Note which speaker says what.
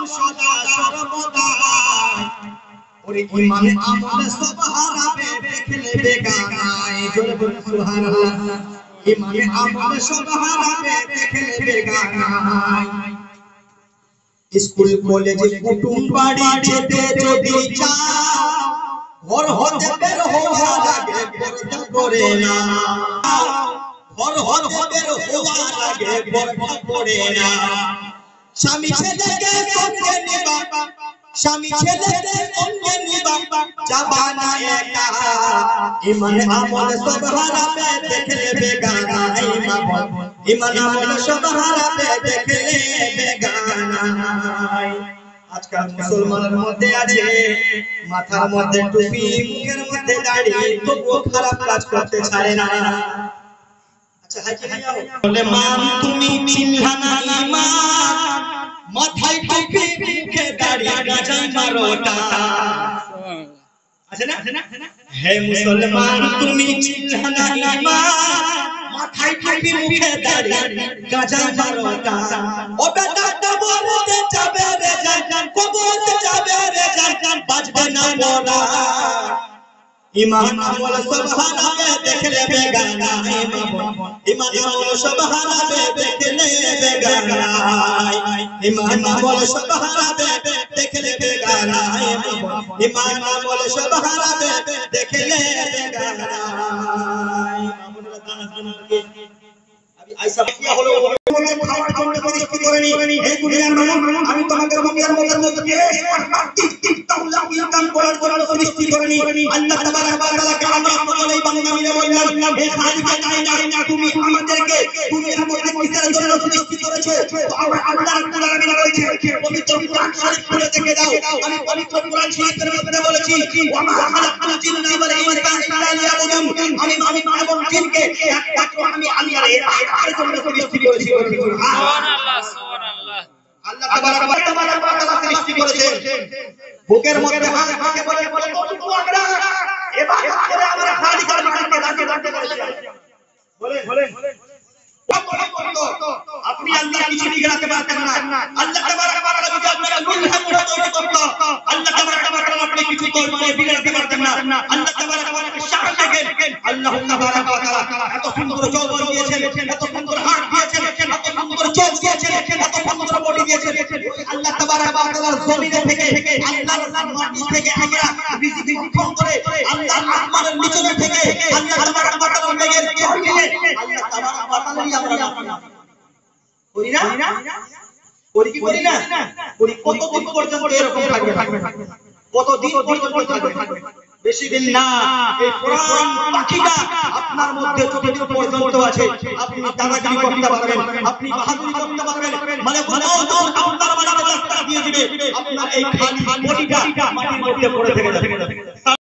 Speaker 1: সদা সর্বদা ওরে ইমান আমল সব হারাবে দেখলে বেগানায় জোরে বলে সুবহানাল্লাহ ইমান আমল সব হারাবে দেখলে বেগানায় স্কুল কলেজ কুটুম বাড়ি যেতে যদি চাও ঘর হতে বের হওয়ার আগে পর্দা করে না ঘর হতে বের হওয়ার আগে পর্দা করে না স্বামী ছেলেকে সঙ্গে নিবা স্বামী ছেলেকে সঙ্গে নিবা যাবা না একা ইমান আমল সব হারাবে দেখলে বেগানা ইমান আমল সব হারাবে দেখলে বেগানা আজকাল মুসলমানের মধ্যে আছে মাথার মধ্যে টুপি মুখের মধ্যে দাড়ি তবুও খারাপ কাজ করতে ছাড়ে না আচ্ছা হাজি ভাইয়া বলে মান তুমি চিনহা না ঈমান মাথায় টুপি মুখে দাড়ি গাজাই মারোটা আছে না হে মুসলমান তুমি চিনহা না ঈমান মাথায় টুপি মুখে দাড়ি গাজাই মারোটা ও বেটা বলতে যাবে রে জান কবরে যাবে রে জান বাজবে না মোরা ইমান আমল সব হারাবে দেখলে বেগানা ইমান আমল সব হারাবে দেখলে বেগানা ইমান আমল সব হারাবে দেখলে বেগানা ইমান আমল সব হারাবে দেখলে বেগানা মামুনুল্লাহ দানা দানা আইসা কিয়া হলো খাওয়ার জন্য পরিস্থিতি করে নি এই দুনিয়ার মানুষ আমি তোমাদের মুখের মধ্যে দিয়ে তাআলা ইনকাম করার জন্য পরিস্থিতি করে নি আল্লাহ তাবারক ওয়া তাআলা কালামে বলে এই বান্দা মিলে বললেন হে খালিকে চাই না তুমি আমাদেরকে দুনিয়ার মধ্যে কিসের জন্য পরিস্থিতি করেছো আল্লাহ রাব্বুল আলামিন বলেছে পবিত্র কোরআন শরীফ পড়ে দেখে দাও আমি পবিত্র কোরআন শরীফের মধ্যে বলেছি ওয়া মা খালাকাতুল জিন্না ওয়াল ইনসা ইল্লা লিয়াবুদুন আমি মানব জিনকে একমাত্র আমি আল্লাহর ইবাদতের জন্য পরিস্থিতি করেছি সুবহানাল্লাহ সুবহানাল্লাহ আল্লাহ তাবারক ওয়া তাআলা সৃষ্টি করেছেন বুকের মধ্যে হাত রেখে বলে কতটুকু আমরা ইবাদত করে আমরা খালিকের মাকে ডাকতে করেছি বলেন আপনি আল্লাহ কিছু নিগরাতে পারতেন না আল্লাহ তাবারক ওয়া তাআলা যদি আপনাকে লুল্হা করে তৈরি করত আল্লাহ তাবারক ওয়া তাআলা আপনি কিছু তৈরি বিগড়াতে পারতেন না আল্লাহ তাবারক ওয়া তাআলা শান দেখেন আল্লাহ তাবারক ওয়া তাআলা এত সুন্দর চৌবন দিয়েছেন এত সুন্দর হাত দিয়েছেন এত সুন্দর চোখ দিয়েছেন এত সুন্দর বডি দিয়েছেন আল্লাহ তাবারক ওয়া তাআলার জমিনে থেকে আল্লাহর মাটি থেকে আমরা রিজিক উৎপন্ন করে আল্লাহর আসমানের নিচে থেকে আল্লাহ তাবারক ওয়া তাআলার মেঘের জমিনে আল্লাহ তাবারক ওয়া তাআলা আমরা করি না করি কি করি না করি কতদিন পর্যন্ত এরকম থাকবে কতদিন পর্যন্ত থাকবে বেশি দিন না এই কোরআন পাখিটা আপনার মধ্যে যতদিন পর্যন্ত আছে আপনি দাদাগিরি করতে পারবেন আপনি বাহাদুরি করতে পারবেন মানে আপনার বাড়িতে রাস্তা দিয়ে দিবে আপনার এই খালি বডিটা মাটির মধ্যে পড়ে থেকে যাবে